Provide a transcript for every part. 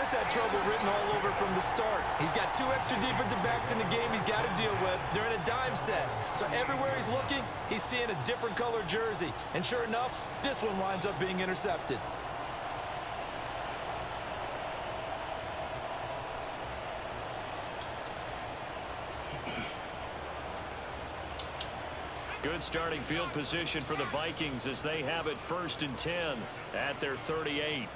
This had trouble written all over from the start. He's got 2 extra defensive backs in the game he's got to deal with. They're in a dime set. So everywhere he's looking, he's seeing a different color jersey. And sure enough, this one winds up being intercepted. Good starting field position for the Vikings as they have it 1st and 10 at their 38.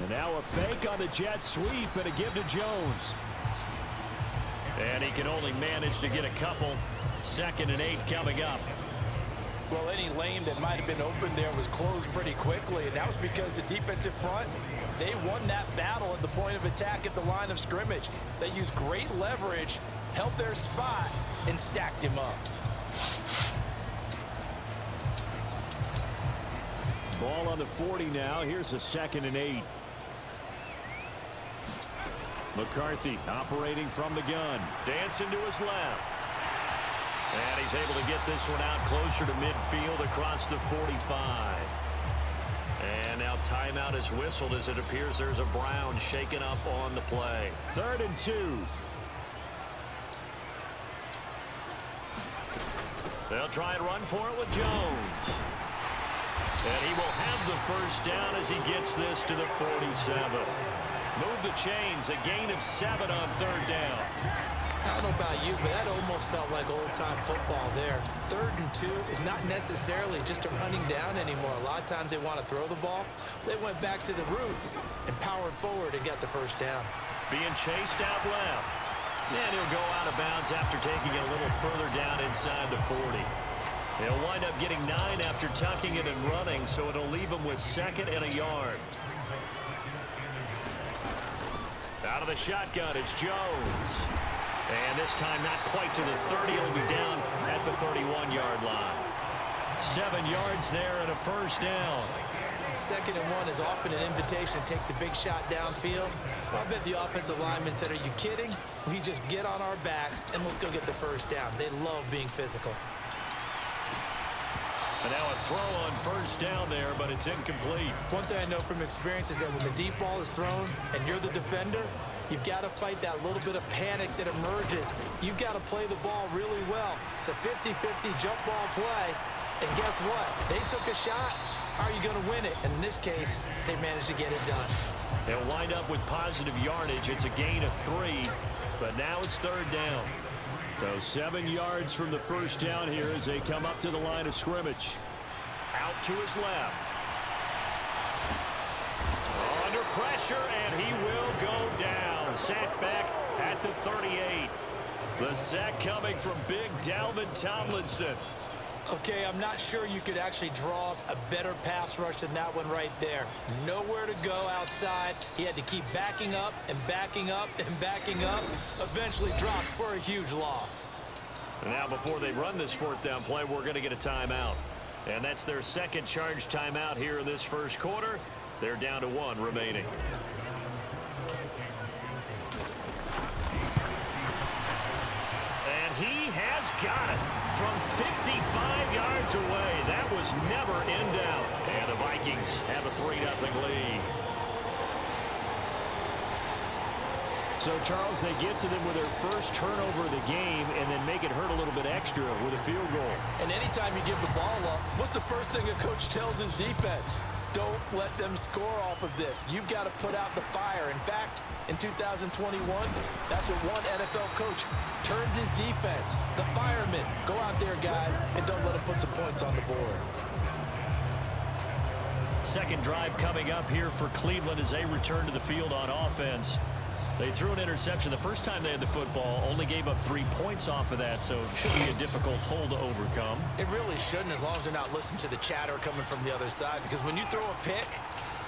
And now a fake on the jet sweep and a give to Jones. And he can only manage to get a couple. 2nd and 8 coming up. Well, any lane that might have been open there was closed pretty quickly, and that was because the defensive front, they won that battle at the point of attack at the line of scrimmage. They used great leverage, held their spot, and stacked him up. Ball on the 40 now. Here's a 2nd and 8. McCarthy operating from the gun. Dancing to his left. And he's able to get this one out closer to midfield across the 45. And now timeout is whistled as it appears there's a Brown shaken up on the play. 3rd and 2. They'll try and run for it with Jones. And he will have the 1st down as he gets this to the 47. Move the chains, a gain of 7 on 3rd down. I don't know about you, but that almost felt like old-time football there. 3rd and 2 is not necessarily just a running down anymore. A lot of times they want to throw the ball. They went back to the roots and powered forward and got the 1st down. Being chased out left. And he'll go out of bounds after taking it a little further down inside the 40. He'll wind up getting 9 after tucking it and running, so it'll leave him with 2nd and a yard. Out of the shotgun, it's Jones. And this time not quite to the 30. He'll be down at the 31-yard line. 7 yards there and a 1st down. 2nd and 1 is often an invitation to take the big shot downfield. I bet the offensive lineman said, are you kidding? We just get on our backs and let's go get the 1st down. They love being physical. And now a throw on 1st down there, but it's incomplete. One thing I know from experience is that when the deep ball is thrown and you're the defender, you've got to fight that little bit of panic that emerges. You've got to play the ball really well. It's a 50-50 jump ball play. And guess what? They took a shot. How are you going to win it? And in this case, they managed to get it done. They'll wind up with positive yardage. It's a gain of 3, but now it's 3rd down. So 7 yards from the 1st down here as they come up to the line of scrimmage. Out to his left. Under pressure, and he will go down. Sacked back at the 38. The sack coming from big Dalvin Tomlinson. Okay, I'm not sure you could actually draw a better pass rush than that one right there. Nowhere to go outside. He had to keep backing up and backing up and backing up. Eventually dropped for a huge loss. And now before they run this 4th down play, we're going to get a timeout. And that's their 2nd charge timeout here in this 1st quarter. They're down to 1 remaining. And he has got it from 55 yards away. That was never in doubt. And the Vikings have a 3-0 lead. So, Charles, they get to them with their 1st turnover of the game and then make it hurt a little bit extra with a field goal. And anytime you give the ball up, what's the first thing a coach tells his defense? Don't let them score off of this. You've got to put out the fire. In fact, in 2021, that's what one NFL coach turned his defense. The firemen. Go out there, guys, and don't let them put some points on the board. 2nd drive coming up here for Cleveland as they return to the field on offense. They threw an interception the first time they had the football, only gave up 3 points off of that, so it shouldn't be a difficult hole to overcome. It really shouldn't, as long as they're not listening to the chatter coming from the other side, because when you throw a pick,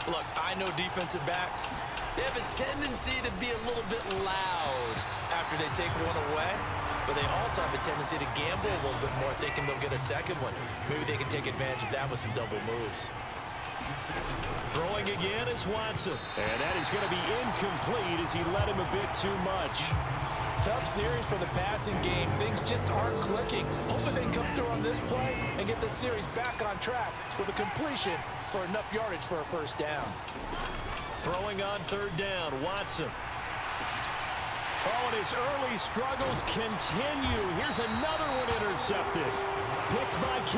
look, I know defensive backs, they have a tendency to be a little bit loud after they take one away, but they also have a tendency to gamble a little bit more, thinking they'll get a 2nd one. Maybe they can take advantage of that with some double moves. Throwing again is Watson. And that is going to be incomplete as he led him a bit too much. Tough series for the passing game. Things just aren't clicking. Hoping they can come through on this play and get this series back on track with a completion for enough yardage for a first down. Throwing on third down, Watson. Oh, and his early struggles continue. Here's another one intercepted. Picked by Kansas.